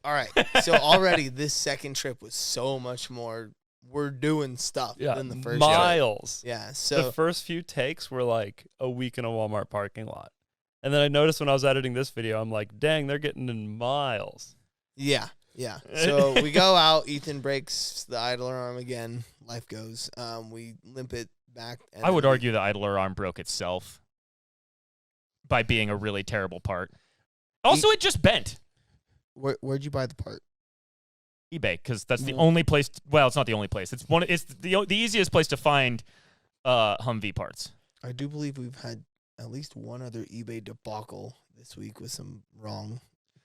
all right. So already this second trip was so much more. We're doing stuff than the first miles. trip. Yeah. So the first few takes were like a week in a Walmart parking lot. And then I noticed when I was editing this video, I'm like, dang, they're getting in miles. Yeah. Yeah. So we go out. Ethan breaks the idler arm again. Life goes. We limp it back. And I would argue the idler arm broke itself by being a really terrible part. Also, it just bent. Where'd you buy the part? eBay, because that's the only place. Well, it's not the only place. It's the easiest place to find Humvee parts. I do believe we've had at least one other eBay debacle this week with some wrong.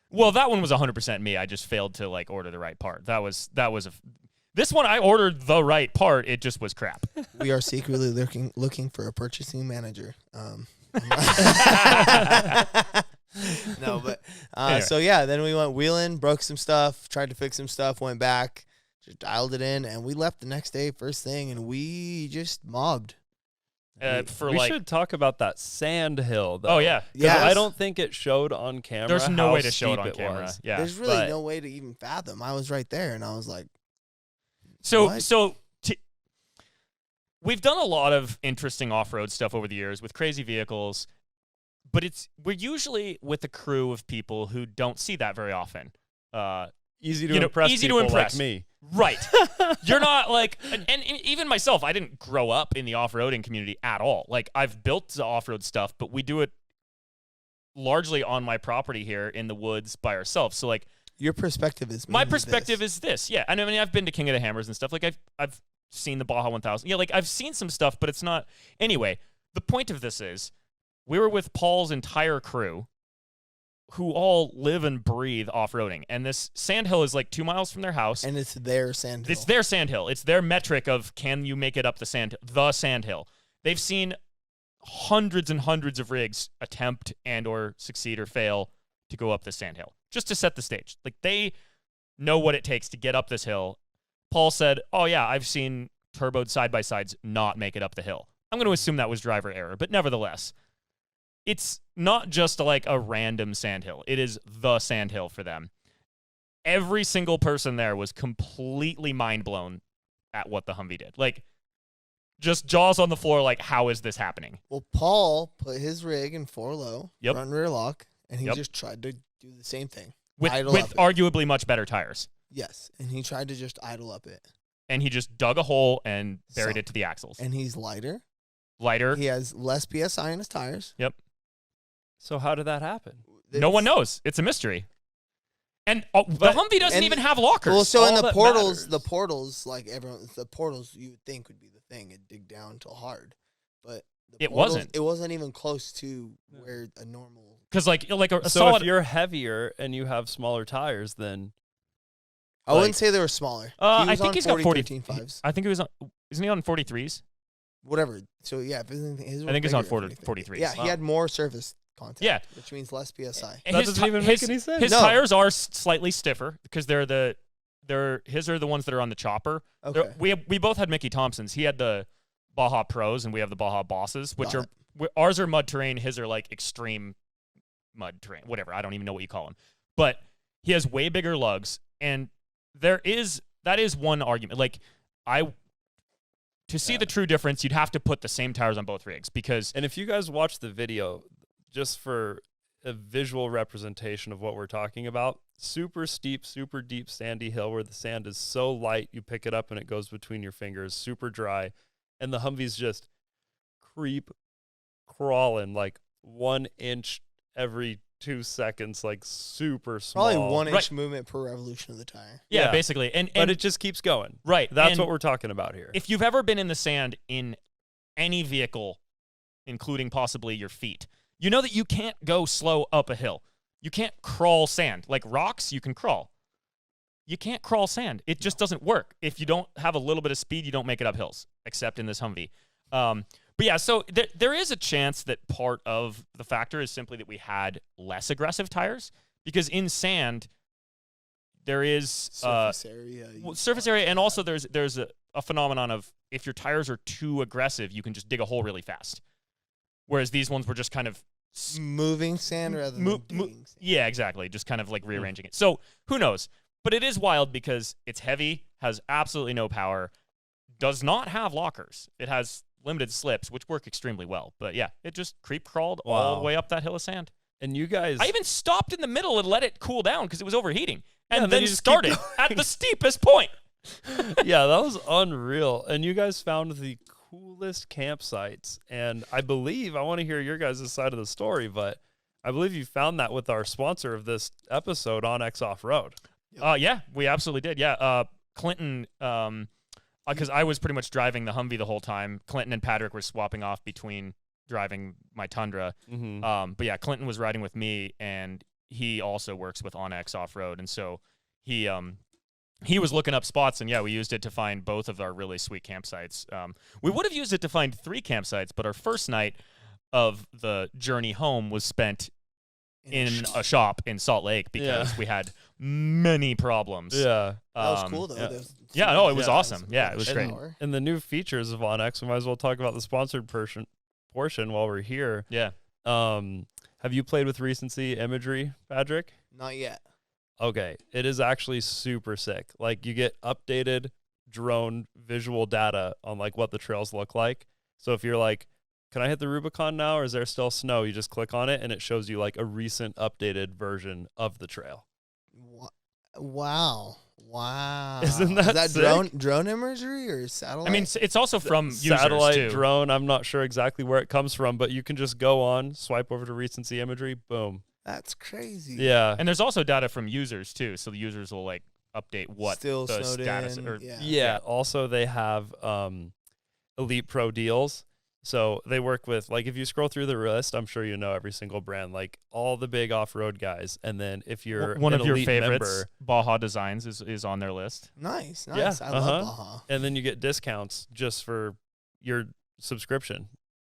Well, that one was 100% me. I just failed to order the right part. This one I ordered the right part. It just was crap. We are secretly looking for a purchasing manager. No, but anyway. So yeah, then we went wheeling, broke some stuff, tried to fix some stuff, went back, just dialed it in, and we left the next day first thing, and we just mobbed. We should talk about that sand hill, though. Oh, yeah. Yeah. I don't think it showed on camera. There's no how way to show it steep on camera. was. Yeah. There's really no way to even fathom. I was right there, and I was like, we've done a lot of interesting off-road stuff over the years with crazy vehicles, but we're usually with a crew of people who don't see that very often. Easy to impress people like me. Right. You're not and even myself, I didn't grow up in the off-roading community at all. I've built the off-road stuff, but we do it largely on my property here in the woods by ourselves. So your perspective is my perspective is this. Yeah. And I mean, I've been to King of the Hammers and stuff. I've seen the Baja 1000. Yeah. I've seen some stuff, but it's not. Anyway, the point of this is we were with Paul's entire crew who all live and breathe off-roading. And this sandhill is 2 miles from their house. And it's their sandhill. It's their sandhill. It's their metric of can you make it up the sandhill. They've seen hundreds and hundreds of rigs attempt and or succeed or fail to go up the sandhill just to set the stage. They know what it takes to get up this hill. Paul said, oh yeah, I've seen turboed side-by-sides not make it up the hill. I'm going to assume that was driver error, but nevertheless, it's not just a random sandhill. It is the sandhill for them. Every single person there was completely mind blown at what the Humvee did. Just jaws on the floor. How is this happening? Well, Paul put his rig in 4-low, Yep. front and rear lock, and he just tried to do the same thing. With arguably much better tires. Yes, and he tried to just idle up it. And he just dug a hole and buried it to the axles. And he's lighter. He has less PSI in his tires. Yep. So how did that happen? No one knows. It's a mystery. And the Humvee doesn't even have lockers. Well, so in All the that portals, matters. the portals you would think would be the thing and dig down till hard, but It wasn't. It wasn't even close to where a normal. Because a So solid. if you're heavier and you have smaller tires, then I wouldn't say they were smaller. I think he's got 40 13.5s. I think he was on. Isn't he on 43s? Whatever. So yeah, his I think he's on 43s. 43s. Yeah, he had more surface contact. Yeah. Which means less PSI. That doesn't even make any sense. His No. tires are slightly stiffer because his are the ones that are on the chopper. Okay. We both had Mickey Thompsons. He had the Baja Pros and we have the Baja Bosses, which Got ours are mud terrain. His are extreme mud terrain, whatever. I don't even know what you call them. But he has way bigger lugs, and that is one argument. To see the true difference, you'd have to put the same tires on both rigs because. And if you guys watch the video, just for a visual representation of what we're talking about, super steep, super deep sandy hill where the sand is so light you pick it up and it goes between your fingers, super dry, and the Humvee's just crawling 1 inch every 2 seconds, super small. Probably 1 inch movement per revolution of the tire. Yeah, basically. But it just keeps going. Right. That's what we're talking about here. If you've ever been in the sand in any vehicle, including possibly your feet, you know that you can't go slow up a hill. You can't crawl sand. Rocks, you can crawl. You can't crawl sand. It just doesn't work. If you don't have a little bit of speed, you don't make it up hills, except in this Humvee. But yeah, so there is a chance that part of the factor is simply that we had less aggressive tires because in sand there is Surface area. surface area, and also there's a phenomenon of if your tires are too aggressive, you can just dig a hole really fast. Whereas these ones were just kind of moving sand rather than digging sand. Yeah, exactly. Just kind of like rearranging it. So who knows? But it is wild because it's heavy, has absolutely no power, does not have lockers. It has limited slips, which work extremely well. But yeah, it just creep crawled all the way up that hill of sand. And you guys, I even stopped in the middle and let it cool down because it was overheating, and then then you just started keep at the steepest point. yeah, that was unreal. And you guys found the coolest campsites. And I want to hear your guys' side of the story, but I believe you found that with our sponsor of this episode, OnX Off-Road. Yeah, we absolutely did. Yeah, Clinton, because I was pretty much driving the Humvee the whole time. Clinton and Patrick were swapping off between driving my Tundra. Mm-hmm. But yeah, Clinton was riding with me, and he also works with OnX Off-Road, and so he was looking up spots, and yeah, we used it to find both of our really sweet campsites. We would have used it to find 3 campsites, but our first night of the journey home was spent in a shop in Salt Lake because we had many problems. Yeah. That was cool, though. Yeah, no, it was awesome. Yeah, it was great. And the new features of OnX, we might as well talk about the sponsored portion while we're here. Yeah. Have you played with recency imagery, Patrick? Not yet. Okay. It is actually super sick. Like, you get updated drone visual data on like what the trails look like. So if you're like, can I hit the Rubicon now, or is there still snow? You just click on it and it shows you like a recent updated version of the trail. Wow. Isn't that Is that drone imagery or satellite? I mean, it's also from users satellite too. drone. I'm not sure exactly where it comes from, but you can just go on, swipe over to recency imagery, boom. That's crazy. Yeah. And there's also data from users too, so the users will like update what Still the snowed status in, or Yeah. Also, they have Elite Pro deals. So they work with, like, if you scroll through the list, I'm sure you know every single brand, like all the big off-road guys. And then if you're one an of your elite favorites, member, Baja Designs is on their list. Nice. Yeah, I love Baja. and then you get discounts just for your subscription.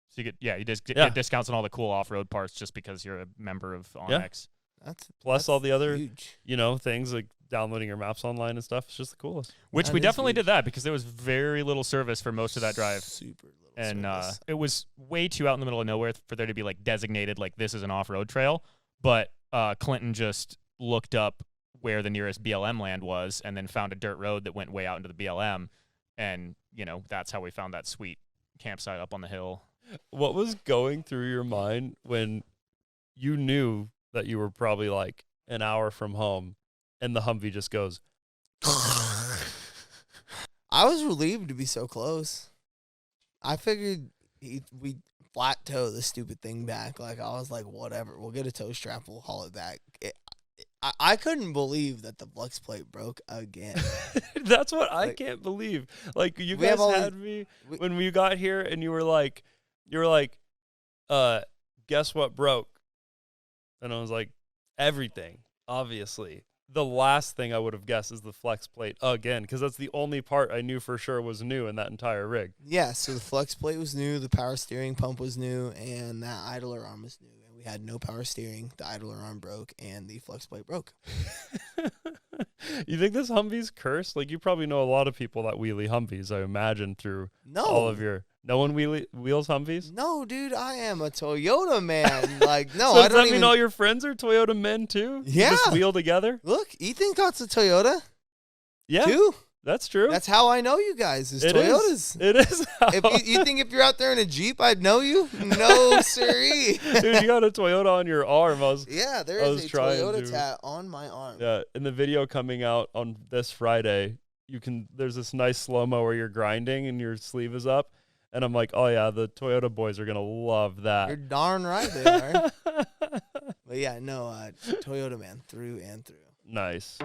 So you get discounts on all the cool off-road parts just because you're a member of OnX. Plus all the other huge. Things like downloading your maps online and stuff. It's just the coolest. Which That we is definitely huge. did that because there was very little service for most of that drive. Super little And service. it was way too out in the middle of nowhere for there to be like designated like this is an off-road trail. But Clinton just looked up where the nearest BLM land was and then found a dirt road that went way out into the BLM. And, that's how we found that sweet campsite up on the hill. What was going through your mind when you knew that you were probably like an hour from home and the Humvee just goes? I was relieved to be so close. I figured we flat tow the stupid thing back. Like, I was like, whatever. We'll get a tow strap. We'll haul it back. I couldn't believe that the flex plate broke again. That's what I can't believe. Like, you guys had me when we got here and you were like, guess what broke? And I was like, everything, obviously. The last thing I would have guessed is the flex plate again, because that's the only part I knew for sure was new in that entire rig. Yeah, so the flex plate was new, the power steering pump was new, and that idler arm was new. And we had no power steering. The idler arm broke, and the flex plate broke. You think this Humvee's cursed? Like, you probably know a lot of people that wheelie Humvees, I imagine, through all of your... No one wheels Humvees? No, dude, I am a Toyota man. Like, no, So I does don't that even... mean all your friends are Toyota men, too? Yeah. You just wheel together? Look, Ethan got a Toyota, Yeah, too. that's true. That's how I know you guys, is It Toyotas. is. It is. If you think if you're out there in a Jeep, I'd know you? No, siree. Dude, you got a Toyota on your arm. Yeah, there I is was a trying Toyota to- tat on my arm. Yeah, in the video coming out on this Friday, there's this nice slow-mo where you're grinding and your sleeve is up. And I'm like, oh, yeah, the Toyota boys are going to love that. You're darn right they are. But yeah, no, Toyota man, through and through. Nice.